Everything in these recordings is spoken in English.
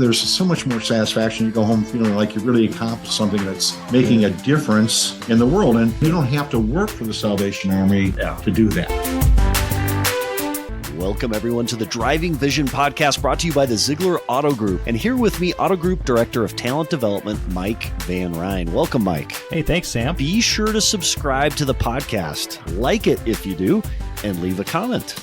There's so much more satisfaction. You go home feeling like you really accomplished something that's making a difference in the world. And you don't have to work for the Salvation Army to do that. Welcome, everyone, to the Driving Vision podcast brought to you by the Zeigler Auto Group. And here with me, Auto Group Director of Talent Development, Mike Van Ryn. Welcome, Mike. Hey, thanks, Sam. Be sure to subscribe to the podcast, like it if you do, and leave a comment.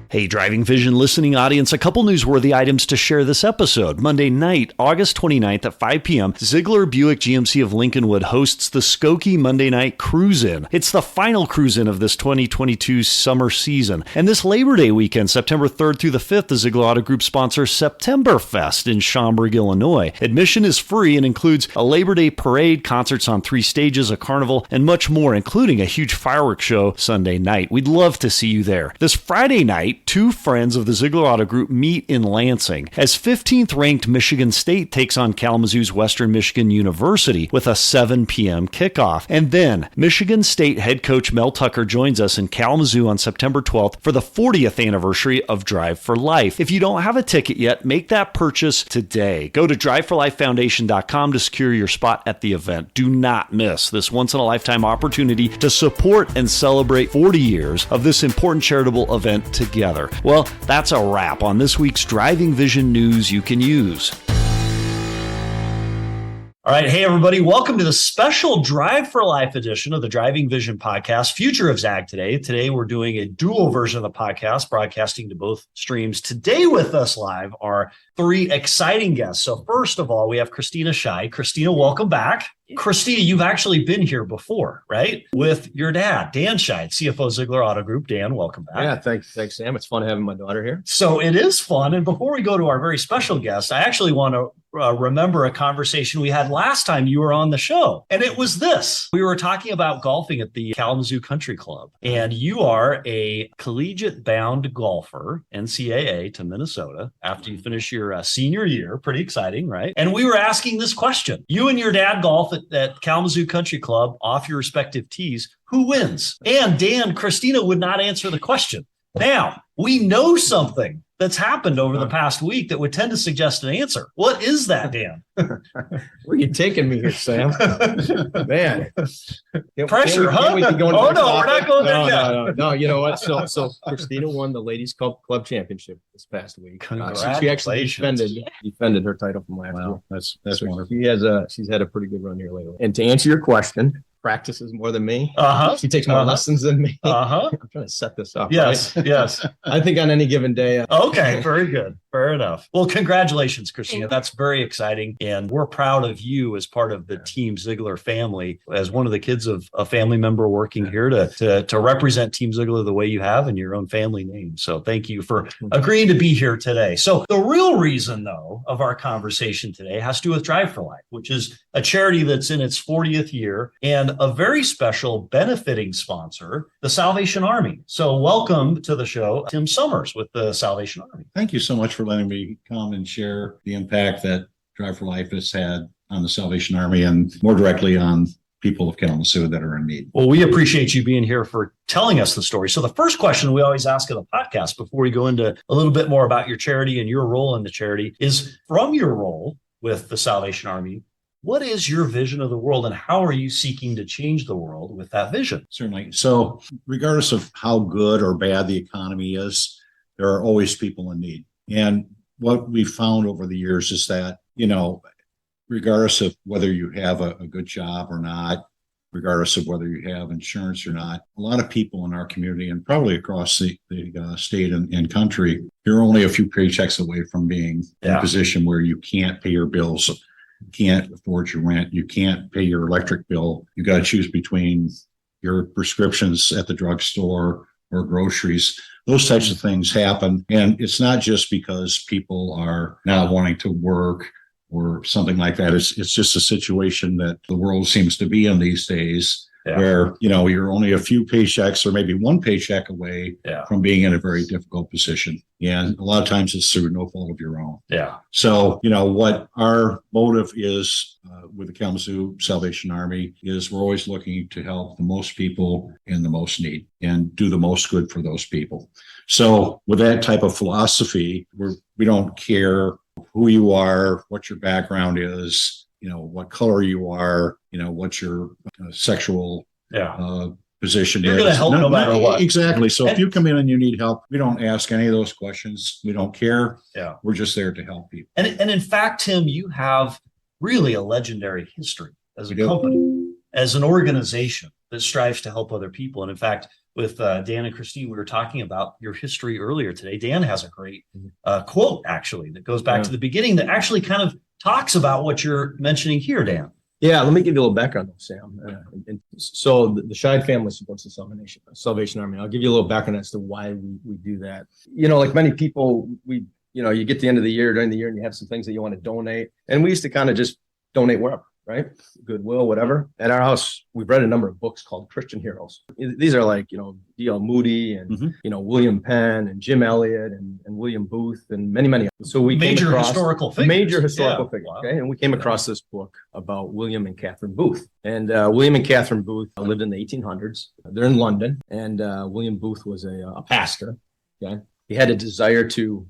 Hey, Driving Vision listening audience, a couple newsworthy items to share this episode. Monday night, August 29th at 5 p.m., Zeigler Buick GMC of Lincolnwood hosts the Skokie Monday Night Cruise-In. It's the final cruise-in of this 2022 summer season. And this Labor Day weekend, September 3rd through the 5th, the Zeigler Auto Group sponsors Septemberfest in Schaumburg, Illinois. Admission is free and includes a Labor Day parade, concerts on 3 stages, a carnival, and much more, including a huge fireworks show Sunday night. We'd love to see you there. This Friday night, 2 friends of the Zeigler Auto Group meet in Lansing as 15th ranked Michigan State takes on Kalamazoo's Western Michigan University with a 7 p.m. kickoff. And then Michigan State head coach Mel Tucker joins us in Kalamazoo on September 12th for the 40th anniversary of Drive for Life. If you don't have a ticket yet, make that purchase today. Go to driveforlifefoundation.com to secure your spot at the event. Do not miss this once-in-a-lifetime opportunity to support and celebrate 40 years of this important charitable event together. Well, that's a wrap on this week's Driving Vision news you can use. All right. Hey, everybody. Welcome to the special Drive for Life edition of the Driving Vision podcast, Future of Zag today. Today, we're doing a dual version of the podcast, broadcasting to both streams. Today with us live are 3 exciting guests. So first of all, we have Christina Scheid. Christina, welcome back. Christina, you've actually been here before, right? With your dad, Dan Scheid, CFO Zeigler Auto Group. Dan, welcome back. Yeah, thanks, Sam. It's fun having my daughter here. So it is fun. And before we go to our very special guest, I actually want to remember a conversation we had last time you were on the show. And it was this. We were talking about golfing at the Kalamazoo Country Club. And you are a collegiate-bound golfer, NCAA to Minnesota, after you finish your senior year. Pretty exciting, right? And we were asking this question. You and your dad golf at Kalamazoo Country Club off your respective tees. Who wins? And Dan, Christina would not answer the question. Now, we know something that's happened over the past week that would tend to suggest an answer. What is that, Dan? Where are you taking me here, Sam? Man. Pressure, huh? We're not going there yet. No, you know what? So Christina won the Ladies Club Championship this past week. Congratulations. She actually defended her title from last year. That's so wonderful. She's had a pretty good run here lately. And to answer your question, practices more than me. She takes more lessons than me. I'm trying to set this up. Yes, right? yes. I think on any given day. Okay, very good. Fair enough. Well, congratulations, Christina. That's very exciting. And we're proud of you as part of the Team Zeigler family, as one of the kids of a family member working here to represent Team Zeigler the way you have in your own family name. So thank you for agreeing to be here today. So the real reason, though, of our conversation today has to do with Drive for Life, which is a charity that's in its 40th year and a very special benefiting sponsor, the Salvation Army. So welcome to the show, Tim Summers with the Salvation Army. Thank you so much for letting me come and share the impact that Drive for Life has had on the Salvation Army and more directly on people of Kalamazoo that are in need. Well, we appreciate you being here for telling us the story. So the first question we always ask of the podcast before we go into a little bit more about your charity and your role in the charity is, from your role with the Salvation Army, what is your vision of the world and how are you seeking to change the world with that vision? Certainly. So regardless of how good or bad the economy is, there are always people in need. And what we've found over the years is that, regardless of whether you have a good job or not, regardless of whether you have insurance or not, a lot of people in our community and probably across the state and country, you're only a few paychecks away from being in a position where you can't pay your bills, you can't afford your rent, you can't pay your electric bill. You got to choose between your prescriptions at the drugstore or groceries. Those types of things happen. And it's not just because people are not wanting to work or something like that. It's just a situation that the world seems to be in these days where, you're only a few paychecks or maybe one paycheck away from being in a very difficult position. And a lot of times it's through no fault of your own. Yeah. So, what our motive is with the Kalamazoo Salvation Army is we're always looking to help the most people in the most need and do the most good for those people. So with that type of philosophy, we don't care who you are, what your background is, what color you are, what your sexual position You're is. going to help no matter what. Exactly. So if you come in and you need help, we don't ask any of those questions. We don't care. Yeah. We're just there to help people. And in fact, Tim, you have really a legendary history as a company, as an organization that strives to help other people. And in fact, with Dan and Christine, we were talking about your history earlier today. Dan has a great quote, actually, that goes back to the beginning that actually kind of talks about what you're mentioning here, Dan. Yeah, let me give you a little background, though, Sam. So the Scheid family supports the Salvation Army. I'll give you a little background as to why we do that. Like many people, you get to the end of the year, during the year, and you have some things that you want to donate. And we used to kind of just donate wherever, right? Goodwill, whatever. At our house, we've read a number of books called Christian Heroes. These are like, D.L. Moody and, William Penn and Jim Elliot and William Booth and many, many. So we major historical figures. Wow. Okay. And we came across this book about William and Catherine Booth. And William and Catherine Booth lived in the 1800s. They're in London. And William Booth was a pastor. Okay. He had a desire to,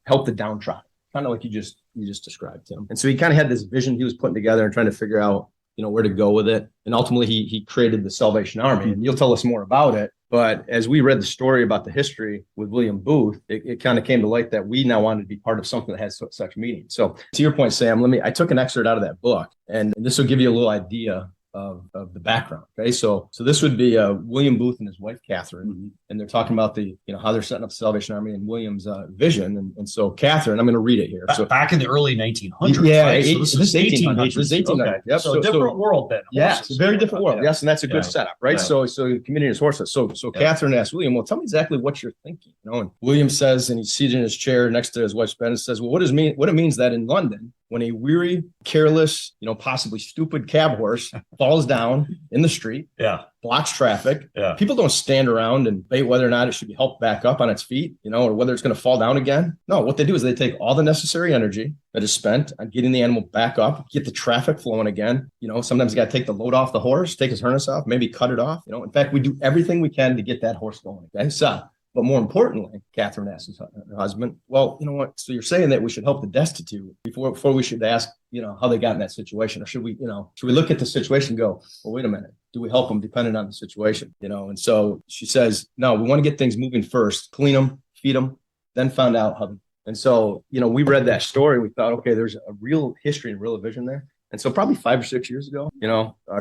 help the downtrodden, kind of like you just described, Tim. And so he kind of had this vision he was putting together and trying to figure out, where to go with it. And ultimately he created the Salvation Army, and you'll tell us more about it. But as we read the story about the history with William Booth, it kind of came to light that we now wanted to be part of something that has such meaning. So to your point, Sam, I took an excerpt out of that book, and this will give you a little idea of the background. Okay. So this would be William Booth and his wife, Catherine, and they're talking about how they're setting up the Salvation Army and William's vision. And so Catherine, I'm going to read it here. So back in the early 1900s. Yeah. Right? So this is 1800s. This is 1800s. Okay. Yep. So a different world then. Yeah. It's a very different world. Yes. And that's a good setup, right? Yeah. So the community is horses. So Catherine asked William, well, tell me exactly what you're thinking. And William says, and he's seated in his chair next to his wife's bed, and says, well, what it means that in London, when a weary, careless, possibly stupid cab horse falls down in the street, blocks traffic, people don't stand around and debate whether or not it should be helped back up on its feet, or whether it's going to fall down again. No, what they do is they take all the necessary energy that is spent on getting the animal back up, get the traffic flowing again. Sometimes you got to take the load off the horse, take his harness off, maybe cut it off. In fact, we do everything we can to get that horse going. Okay, so. But more importantly, Catherine asked her husband, well, you know what? So you're saying that we should help the destitute before we should ask, how they got in that situation? Or should we look at the situation and go, well, wait a minute, do we help them depending on the situation? And so she says, no, we want to get things moving first, clean them, feed them, then find out how. And so, we read that story. We thought, okay, there's a real history and real vision there. And so probably 5 or 6 years ago,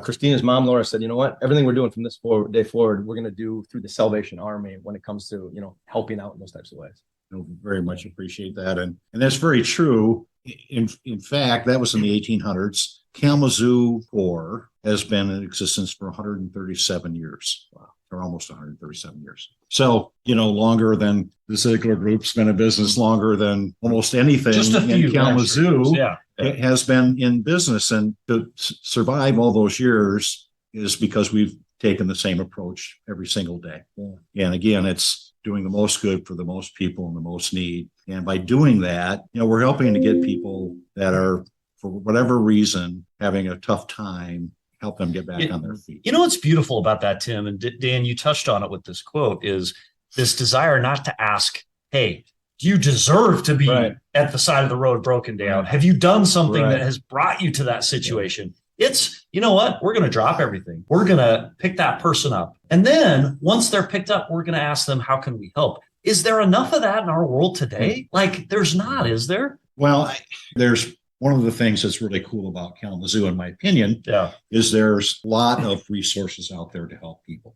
Christina's mom, Laura, said, you know what, everything we're doing from this day forward, we're going to do through the Salvation Army when it comes to, helping out in those types of ways. Very much appreciate that. And that's very true. In fact, that was in the 1800s. Kalamazoo Corps has been in existence for 137 years. Wow. Or almost 137 years. So, longer than the Zeigler Group's been in business, longer than almost anything in Kalamazoo. It has been in business, and to survive all those years is because we've taken the same approach every single day. Yeah. And again, it's doing the most good for the most people in the most need. And by doing that, we're helping to get people that are, for whatever reason, having a tough time, help them get back on their feet. What's beautiful about that, Tim, and Dan, you touched on it with this quote, is this desire not to ask, hey, do you deserve to be at the side of the road broken down? Have you done something that has brought you to that situation? It's, you know what? We're going to drop everything. We're going to pick that person up. And then once they're picked up, we're going to ask them, how can we help? Is there enough of that in our world today? Like, there's not, is there? Well, there's one of the things that's really cool about Kalamazoo, in my opinion, is there's a lot of resources out there to help people.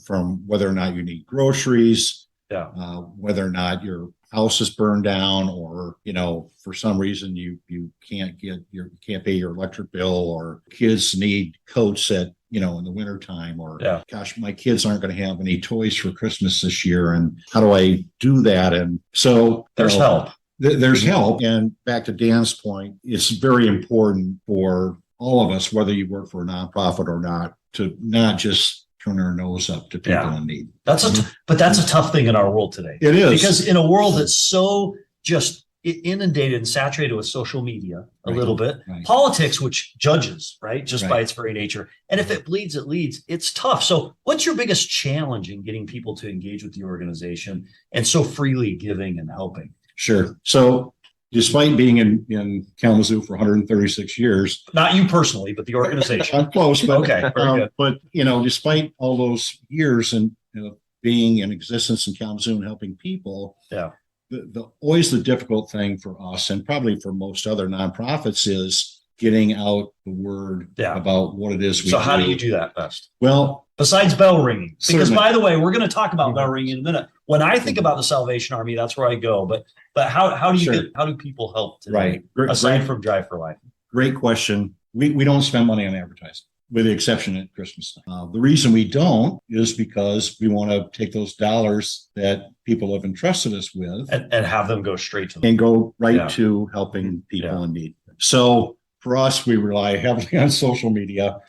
From whether or not you need groceries, whether or not your house is burned down, or for some reason you can't pay your electric bill, or kids need coats in the wintertime, or gosh, my kids aren't going to have any toys for Christmas this year, and how do I do that? And so there's help. There's help. And back to Dan's point, it's very important for all of us, whether you work for a nonprofit or not, to not just turn our nose up to people in need. But that's a tough thing in our world today. It is. Because in a world that's so just inundated and saturated with social media a little bit, politics, which judges, right, just by its very nature. And if it bleeds, it leads. It's tough. So what's your biggest challenge in getting people to engage with the organization and so freely giving and helping? Sure. So despite being in Kalamazoo for 136 years, not you personally, but the organization. I'm close, but okay. But despite all those years and being in existence in Kalamazoo and helping people, always the difficult thing for us, and probably for most other nonprofits, is getting out the word about what it is we do. So how do you do that best? Well, besides bell ringing, because certainly. by the way, we're going to talk about bell ringing in a minute. When I think about the Salvation Army, that's where I go. But how do people help today? Aside from Drive for Life? Great question. We don't spend money on advertising, with the exception at Christmas time. The reason we don't is because we want to take those dollars that people have entrusted us with and have them go straight to them. And go to helping people in need. So for us, we rely heavily on social media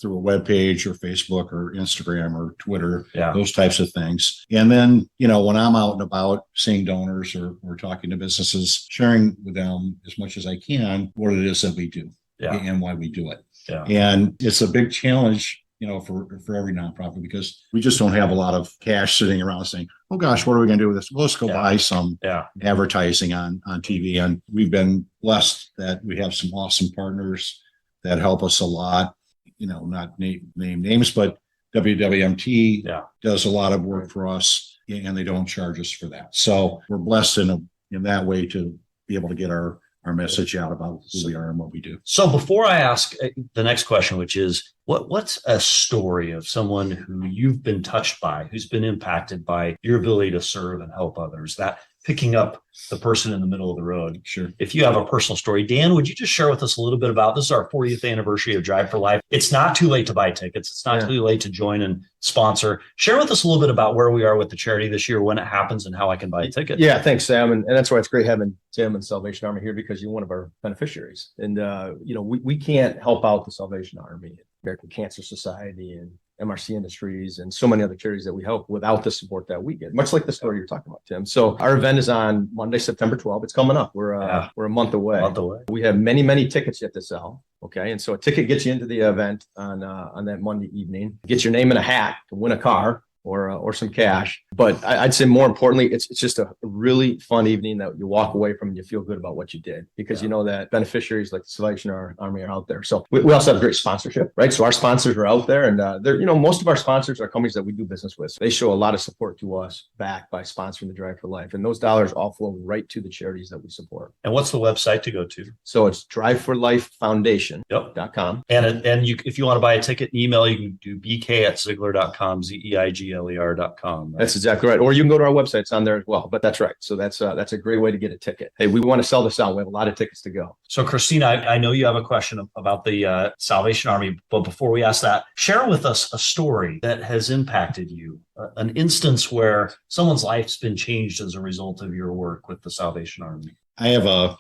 through a web page or Facebook or Instagram or Twitter, those types of things. And then, when I'm out and about seeing donors or talking to businesses, sharing with them as much as I can what it is that we do and why we do it. Yeah. And it's a big challenge, for every nonprofit, because we just don't have a lot of cash sitting around saying, oh gosh, what are we going to do with this? Well, let's go buy some advertising on TV. And we've been blessed that we have some awesome partners that help us a lot, not name names, but WWMT does a lot of work for us, and they don't charge us for that. So we're blessed in that way to be able to get our message out about who we are and what we do. So before I ask the next question, which is what's a story of someone who you've been touched by, who's been impacted by your ability to serve and help others, that picking up the person in the middle of the road? Sure. If you have a personal story, Dan, would you just share with us a little bit about this? Is our 40th anniversary of Drive for Life. It's not too late to buy tickets. It's not too late to join and sponsor. Share with us a little bit about where we are with the charity this year, when it happens, and how I can buy a ticket. Yeah, thanks, Sam. And that's why it's great having Tim and Salvation Army here, because you're one of our beneficiaries. And, we can't help out the Salvation Army, American Cancer Society, and MRC Industries, and so many other charities that we help without the support that we get, much like the story you're talking about, Tim. So our event is on Monday, September 12th. It's coming up. We're a month away. We have many, many tickets yet to sell. Okay. And so a ticket gets you into the event on that Monday evening, gets your name in a hat to win a car or some cash. But I'd say more importantly, it's just a really fun evening that you walk away from and you feel good about what you did, because you know that beneficiaries like the Salvation Army are out there. So we also have great sponsorship, right? So our sponsors are out there, and they're, most of our sponsors are companies that we do business with. They show a lot of support to us back by sponsoring the Drive for Life. And those dollars all flow right to the charities that we support. And what's the website to go to? So it's driveforlifefoundation.com. And if you want to buy a ticket and email, you can do bk@zeigler.com, zeigler.com. Right? That's exactly right. Or you can go to our website. It's on there as well. But that's right. So that's a great way to get a ticket. Hey, we want to sell this out. We have a lot of tickets to go. So Christina, I know you have a question about the Salvation Army, but before we ask that, share with us a story that has impacted you, an instance where someone's life's been changed as a result of your work with the Salvation Army. I have a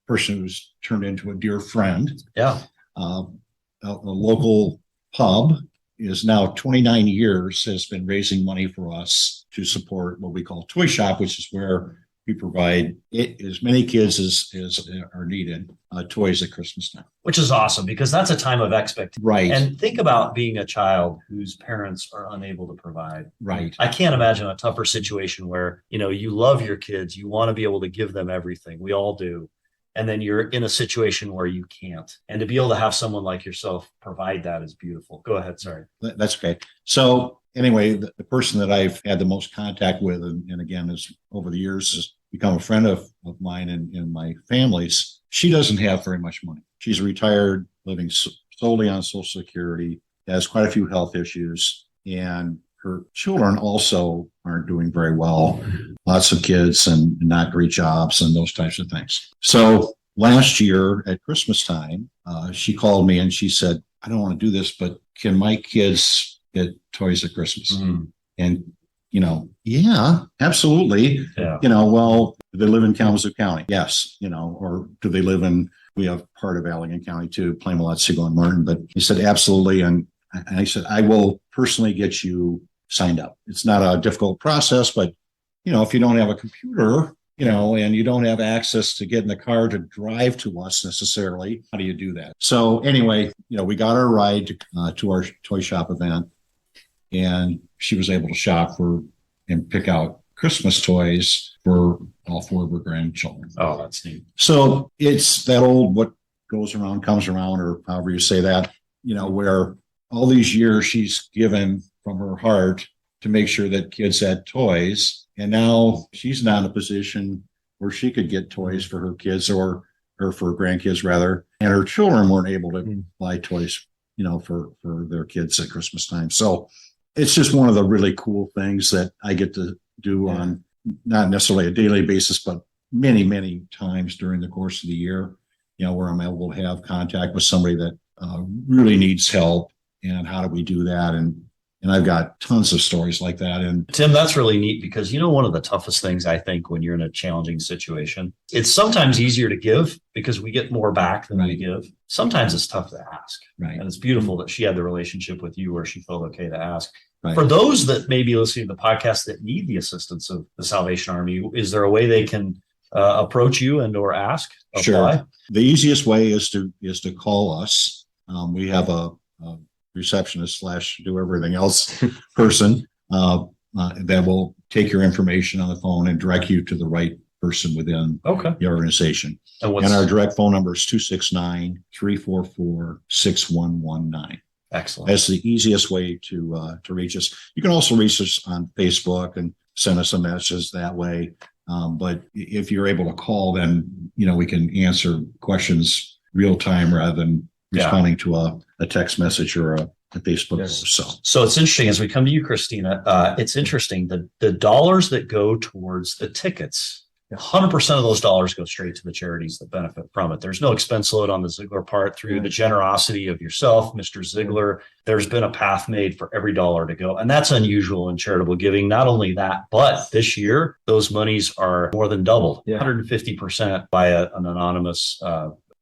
person who's turned into a dear friend. Yeah. A local pub is now 29 years, has been raising money for us to support what we call Toy Shop, which is where we provide as many kids as are needed toys at Christmas time. Which is awesome, because that's a time of expectation. Right. And think about being a child whose parents are unable to provide. Right. I can't imagine a tougher situation where, you love your kids, you want to be able to give them everything. We all do. And then you're in a situation where you can't. And to be able to have someone like yourself provide that is beautiful. Go ahead. Sorry. That's okay. So anyway, the person that I've had the most contact with, and again, is over the years has become a friend of mine and my family's. She doesn't have very much money. She's retired, living solely on Social Security, has quite a few health issues, and her children also aren't doing very well. Lots of kids and not great jobs and those types of things. So last year at Christmas time, she called me and she said, I don't want to do this, but can my kids get toys at Christmas? And, yeah, absolutely. Yeah. Well, do they live in Kalamazoo County? Yes. Or do they live we have part of Allegan County too, Plainville, Otsego, and Martin. But he said, absolutely. And And I said, I will personally get you signed up. It's not a difficult process, but if you don't have a computer, and you don't have access to get in the car to drive to us necessarily, how do you do that? So anyway, we got our ride to our toy shop event, and she was able to shop and pick out Christmas toys for all 4 of her grandchildren. Oh, that's neat. So it's that old what goes around comes around, or however you say that, where all these years she's given from her heart to make sure that kids had toys. And now she's not in a position where she could get toys for her kids or for her grandkids rather. And her children weren't able to buy toys, for their kids at Christmas time. So it's just one of the really cool things that I get to do on not necessarily a daily basis, but many, many times during the course of the year, where I'm able to have contact with somebody that really needs help. And how do we do that? And I've got tons of stories like that. And Tim, that's really neat because, one of the toughest things I think when you're in a challenging situation, it's sometimes easier to give because we get more back than we give. Sometimes it's tough to ask. Right. And it's beautiful that she had the relationship with you where she felt okay to ask. Right. For those that may be listening to the podcast that need the assistance of the Salvation Army, is there a way they can approach you and or ask? Apply? Sure. The easiest way is to call us. We have a receptionist / do everything else person that will take your information on the phone and direct you to the right person within the organization. And our direct phone number is 269-344-6119. Excellent. That's the easiest way to reach us. You can also reach us on Facebook and send us a message that way. But if you're able to call, then we can answer questions real time rather than responding to a text message or a Facebook post. So it's interesting as we come to you, Christina. It's interesting the dollars that go towards the tickets, 100% of those dollars go straight to the charities that benefit from it. There's no expense load on the Zeigler part through the generosity of yourself, Mr. Zeigler. There's been a path made for every dollar to go. And that's unusual in charitable giving. Not only that, but this year, those monies are more than doubled, 150% by an anonymous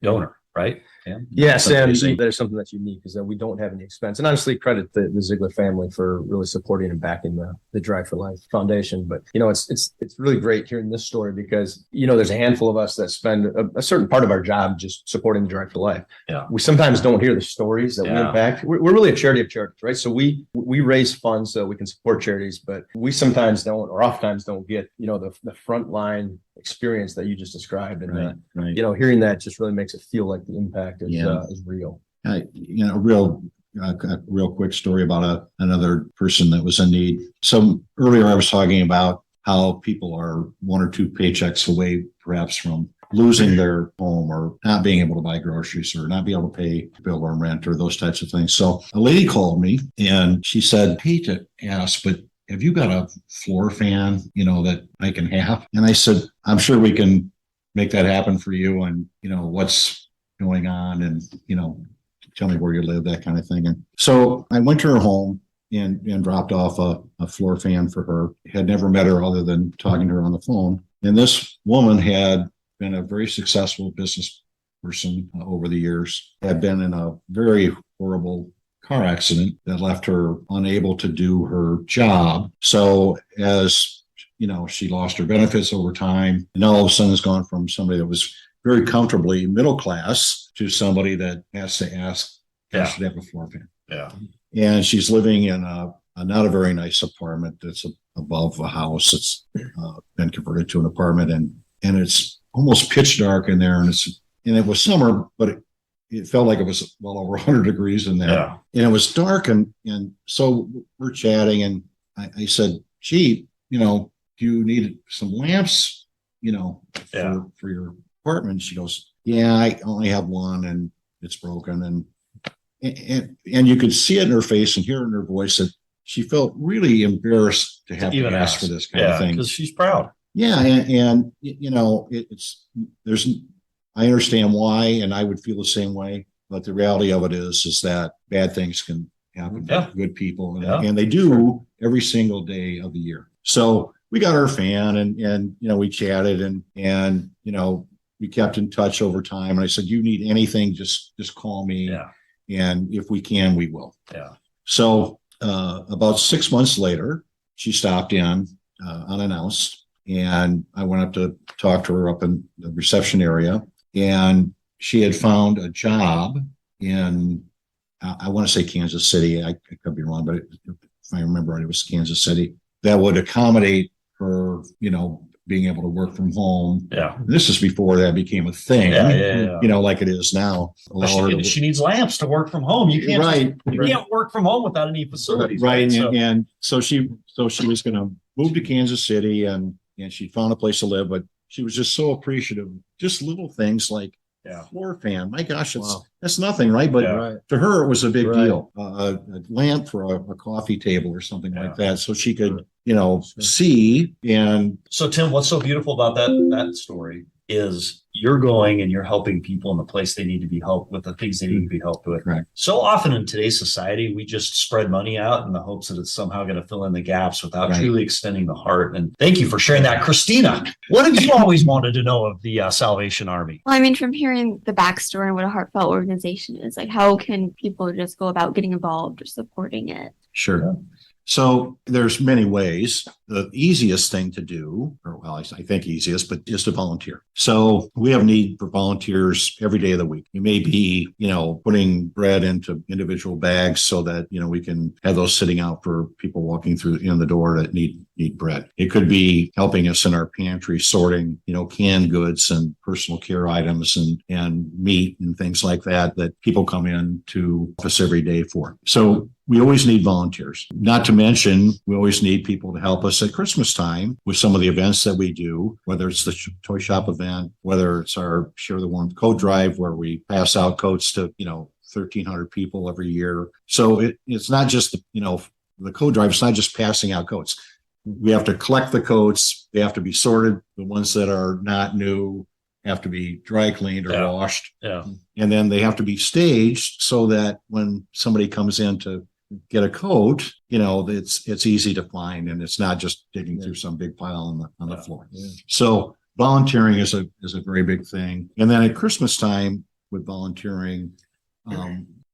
donor, right? Yes, and there's something that's unique is that we don't have any expense. And honestly, credit the Zeigler family for really supporting and backing the Drive for Life Foundation. But it's really great hearing this story because there's a handful of us that spend a certain part of our job just supporting the Drive for Life. Yeah, we sometimes don't hear the stories that we impact. We're really a charity of charities, right? So we raise funds so we can support charities, but we sometimes don't, or oftentimes don't get the front line experience that you just described, and hearing that just really makes it feel like the impact is real. A real quick story about another person that was in need. So earlier I was talking about how people are 1 or 2 paychecks away perhaps from losing their home or not being able to buy groceries or not be able to pay bill or rent or those types of things. So a lady called me and she said, I hate to ask, but have you got a floor fan, that I can have? And I said, I'm sure we can make that happen for you. And, what's going on and, tell me where you live, that kind of thing. And so I went to her home and dropped off a floor fan for her. Had never met her other than talking to her on the phone. And this woman had been a very successful business person over the years, had been in a very horrible car accident that left her unable to do her job. So as she lost her benefits over time, and all of a sudden has gone from somebody that was very comfortably middle class to somebody that has to ask, should have a floor fan. Yeah. And she's living in a not a very nice apartment that's above a house. It's been converted to an apartment, and it's almost pitch dark in there. And it was summer, but it felt like it was well over 100 degrees in there. Yeah. And it was dark. And so we're chatting, and I said, gee, do you need some lamps, for your apartment? She goes, yeah, I only have one and it's broken. And you could see it in her face and hear it in her voice that she felt really embarrassed to have to ask for this kind of thing. Because she's proud. Yeah. And I understand why, and I would feel the same way. But the reality of it is that bad things can happen to good people, and they do every single day of the year. So we got our fan, and we chatted, and we kept in touch over time. And I said, "You need anything, just call me, and if we can, we will." Yeah. So about 6 months later, she stopped in unannounced, and I went up to talk to her up in the reception area, and she had found a job in, I want to say Kansas City. I could be wrong, but if I remember right, it was Kansas City, that would accommodate her, being able to work from home. Yeah. This is before that became a thing, like it is now. She needs lamps to work from home. You can't, you can't work from home without any facilities. Right. And so she was going to move to Kansas City, and she found a place to live, but she was just so appreciative. Just little things like floor fan. My gosh, that's nothing, right? But to her, it was a big deal. A lamp for a coffee table or something like that, so she could, see. And so, Tim, what's so beautiful about that story is you're going and you're helping people in the place they need to be helped with, the things they need to be helped with. Correct. So often in today's society, we just spread money out in the hopes that it's somehow going to fill in the gaps without truly extending the heart. And thank you for sharing that. Christina, what have you always wanted to know of the Salvation Army? Well, I mean, from hearing the backstory and what a heartfelt organization is, like, how can people just go about getting involved or supporting it? Sure. So there's many ways. The easiest thing to do, I think easiest, but is to volunteer. So we have need for volunteers every day of the week. You may be, putting bread into individual bags so that, we can have those sitting out for people walking through in the door that need bread. It could be helping us in our pantry, sorting, canned goods and personal care items and meat and things like that people come in to us every day for. So we always need volunteers. Not to mention, we always need people to help us at Christmas time with some of the events that we do, whether it's the toy shop event, whether it's our Share the Warmth coat drive, where we pass out coats to, 1,300 people every year. So it's not just, the coat drive, it's not just passing out coats. We have to collect the coats. They have to be sorted. The ones that are not new have to be dry cleaned or washed. Yeah. And then they have to be staged so that when somebody comes in to get a coat, it's easy to find, and it's not just digging through some big pile on the floor. Yeah. So volunteering is a very big thing. And then at Christmas time with volunteering,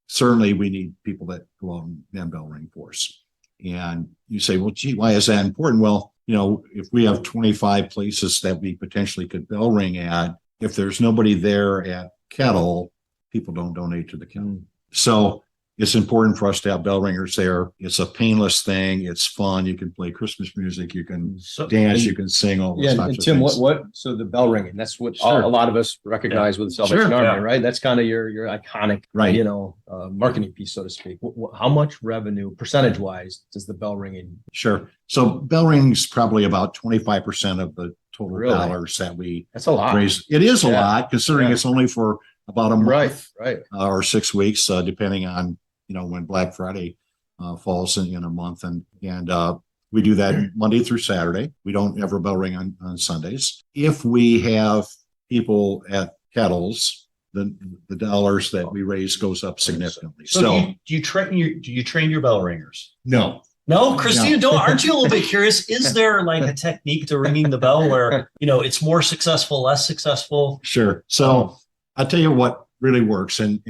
certainly we need people that go out and bell ring for us. And you say, well, gee, why is that important? Well, if we have 25 places that we potentially could bell ring at, if there's nobody there at kettle, people don't donate to the kettle. So it's important for us to have bell ringers there. It's a painless thing. It's fun. You can play Christmas music. You can dance. You can sing all those types of Tim, things. So the bell ringing, that's what a lot of us recognize with the Salvation Army, right? That's kind of your iconic, marketing piece, so to speak. How much revenue, percentage wise, does the bell ringing? Sure. So bell ringing is probably about 25% of the total dollars that we That's a lot. raise. It is a lot, considering it's only for about a month, right. Or 6 weeks, depending on when Black Friday falls in a month, and we do that Monday through Saturday. We don't ever bell ring on Sundays. If we have people at kettles, the dollars that we raise goes up significantly. So do you train your bell ringers? No. No, Christina, aren't you a little bit curious? Is there like a technique to ringing the bell where, it's more successful, less successful? Sure. So I'll tell you what really works, and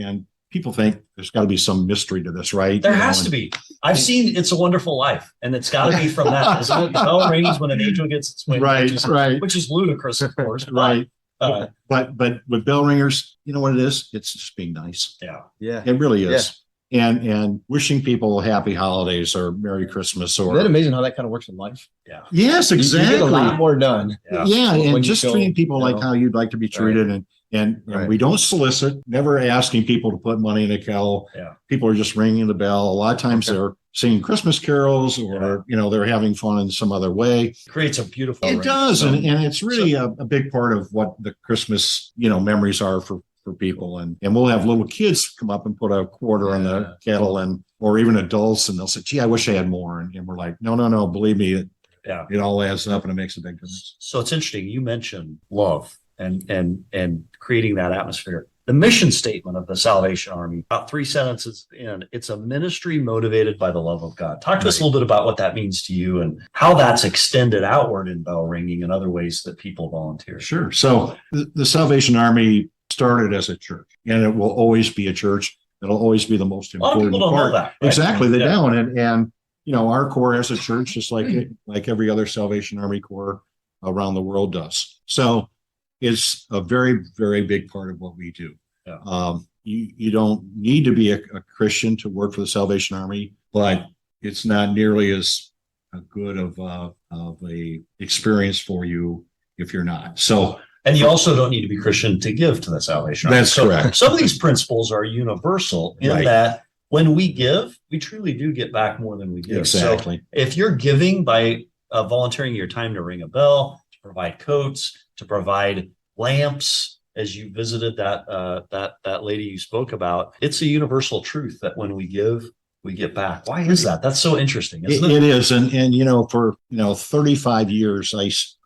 people think there's got to be some mystery to this, right? There has to be. I've seen It's a Wonderful Life, and it's got to be from that. Isn't it? The bell rings when an angel gets its wings, which is ludicrous, of course. Right. But with bell ringers, you know what it is? It's just being nice. Yeah. It really is. And wishing people happy holidays or Merry Christmas. Or isn't that amazing how that kind of works in life? Yeah. Yes, exactly. You get a lot more done. Yeah. And just treating people like how you'd like to be treated. And we don't solicit, never asking people to put money in a kettle. Yeah. People are just ringing the bell. A lot of times they're singing Christmas carols, or, they're having fun in some other way. It creates a beautiful It does. And it's really a big part of what the Christmas, memories are for people. And we'll have little kids come up and put a quarter on the kettle, or even adults, and they'll say, gee, I wish I had more. And we're like, no, believe me, it all adds up and it makes a big difference. So it's interesting. You mentioned love and creating that atmosphere. The mission statement of the Salvation Army, about 3 sentences in, it's a ministry motivated by the love of God. Talk to us a little bit about what that means to you and how that's extended outward in bell ringing and other ways that people volunteer. Sure. So the Salvation Army started as a church, and it will always be a church. that'll always be the most A lot of important people don't know part. that. Right? Exactly, they Yeah. don't. And our Corps as a church, just like every other Salvation Army Corps around the world does. So it's a very, very big part of what we do. Yeah. You don't need to be a Christian to work for the Salvation Army, but it's not nearly as good of a experience for you if you're not. So, and you also don't need to be Christian to give to the Salvation Army. That's correct. Some of these principles are universal in Right. that when we give, we truly do get back more than we give. Exactly. So if you're giving by volunteering your time to ring a bell, to provide coats, to provide lamps, as you visited that lady you spoke about, it's a universal truth that when we give, we get back. Why is that? That's so interesting, isn't it? It is. And for 35 years,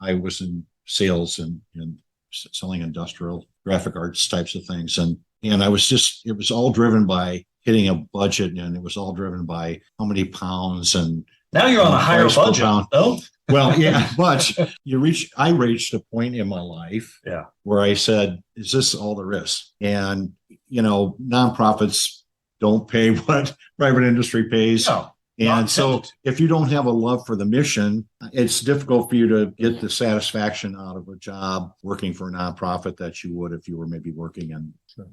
I was in sales and selling industrial graphic arts types of things. And it was all driven by hitting a budget, and it was all driven by how many pounds. And Now you're on a higher price per budget. pound. Oh, Well, yeah, but I reached a point in my life where I said, is this all there is? And, nonprofits don't pay what private industry pays. no. And so if you don't have a love for the mission, it's difficult for you to get the satisfaction out of a job working for a nonprofit that you would if you were maybe working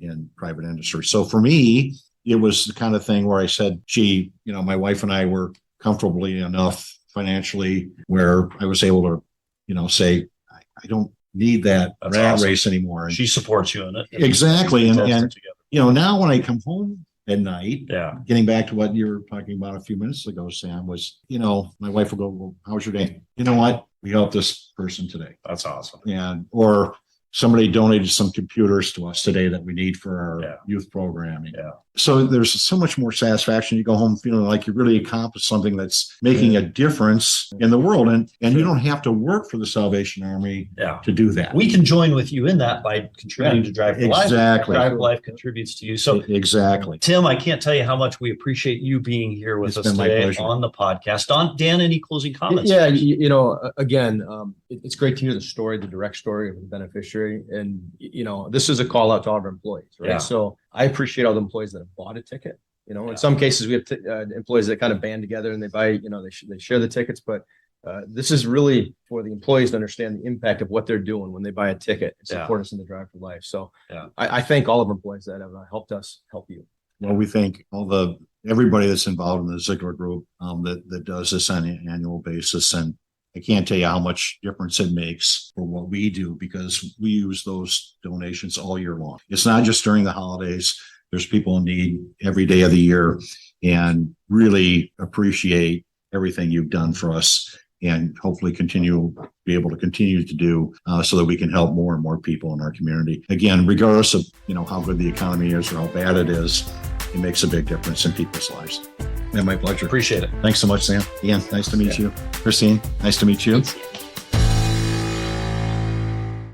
in private industry. So for me, it was the kind of thing where I said, gee, my wife and I were comfortably enough financially where I was able to, say, I don't need that That's rat awesome. race anymore. And She supports you in it. exactly. Together. And now when I come home at night, Yeah. getting back to what you were talking about a few minutes ago, Sam, was, my wife will go, well, how was your day? You know what? We helped this person today. That's awesome. Or somebody donated some computers to us today that we need for our Yeah. youth programming. Yeah. So there's so much more satisfaction. You go home feeling like you really accomplished something that's making a difference in the world. And you don't have to work for the Salvation Army Yeah. to do that. We can join with you in that by contributing to Drive for Life. Exactly. Drive for Life contributes to you. So Exactly. Tim, I can't tell you how much we appreciate you being here with It's us been my today pleasure. on the podcast. Dan, any closing comments? Yeah, again, it's great to hear the story, the direct story of the beneficiary. And, this is a call out to all of our employees, right? Yeah. So I appreciate all the employees that have bought a ticket. In some cases, we have employees that kind of band together and they buy, they share the tickets. But this is really for the employees to understand the impact of what they're doing when they buy a ticket and support us in the Drive for Life. So I thank all of our employees that have helped us help you. Well, we thank everybody that's involved in the Zeigler group that does this on an annual basis. And I can't tell you how much difference it makes for what we do because we use those donations all year long. It's not just during the holidays. There's people in need every day of the year, and really appreciate everything you've done for us, and hopefully be able to continue to do so that we can help more and more people in our community. Again, regardless of how good the economy is or how bad it is, it makes a big difference in people's lives. And my pleasure. Appreciate it. Thanks so much, Sam. Ian, nice to meet you. Christine, nice to meet you.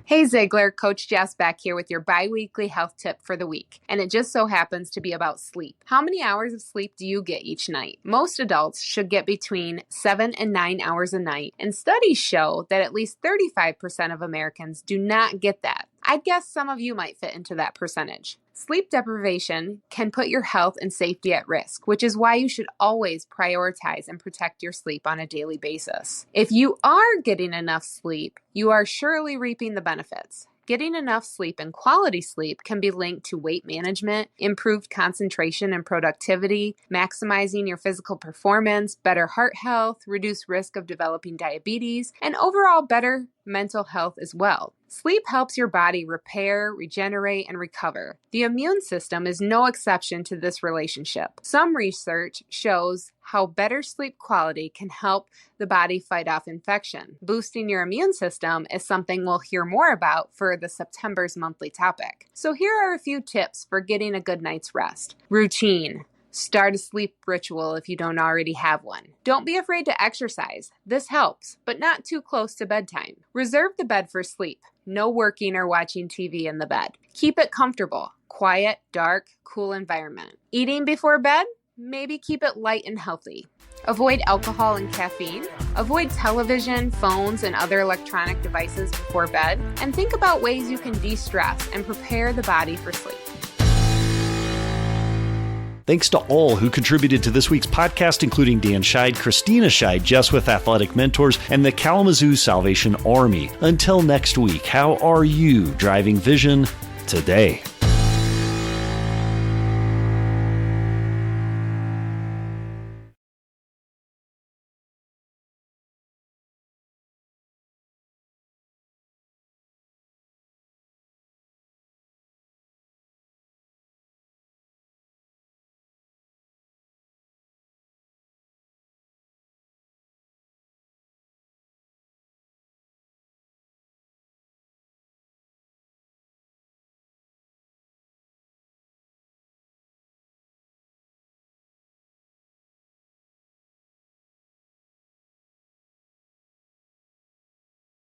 Hey Zeigler, Coach Jess back here with your bi-weekly health tip for the week. And it just so happens to be about sleep. How many hours of sleep do you get each night? Most adults should get between 7 and 9 hours a night, and studies show that at least 35% of Americans do not get that. I guess some of you might fit into that percentage. Sleep deprivation can put your health and safety at risk, which is why you should always prioritize and protect your sleep on a daily basis. If you are getting enough sleep, you are surely reaping the benefits. Getting enough sleep and quality sleep can be linked to weight management, improved concentration and productivity, maximizing your physical performance, better heart health, reduced risk of developing diabetes, and overall better mental health as well. Sleep helps your body repair, regenerate, and recover. The immune system is no exception to this relationship. Some research shows how better sleep quality can help the body fight off infection. Boosting your immune system is something we'll hear more about for the September's monthly topic. So here are a few tips for getting a good night's rest. Routine. Start a sleep ritual if you don't already have one. Don't be afraid to exercise. This helps, but not too close to bedtime. Reserve the bed for sleep. No working or watching TV in the bed. Keep it comfortable. Quiet, dark, cool environment. Eating before bed? Maybe keep it light and healthy. Avoid alcohol and caffeine. Avoid television, phones, and other electronic devices before bed. And think about ways you can de-stress and prepare the body for sleep. Thanks to all who contributed to this week's podcast, including Dan Scheid, Christina Scheid, Jess with Athletic Mentors, and the Kalamazoo Salvation Army. Until next week, how are you driving vision today?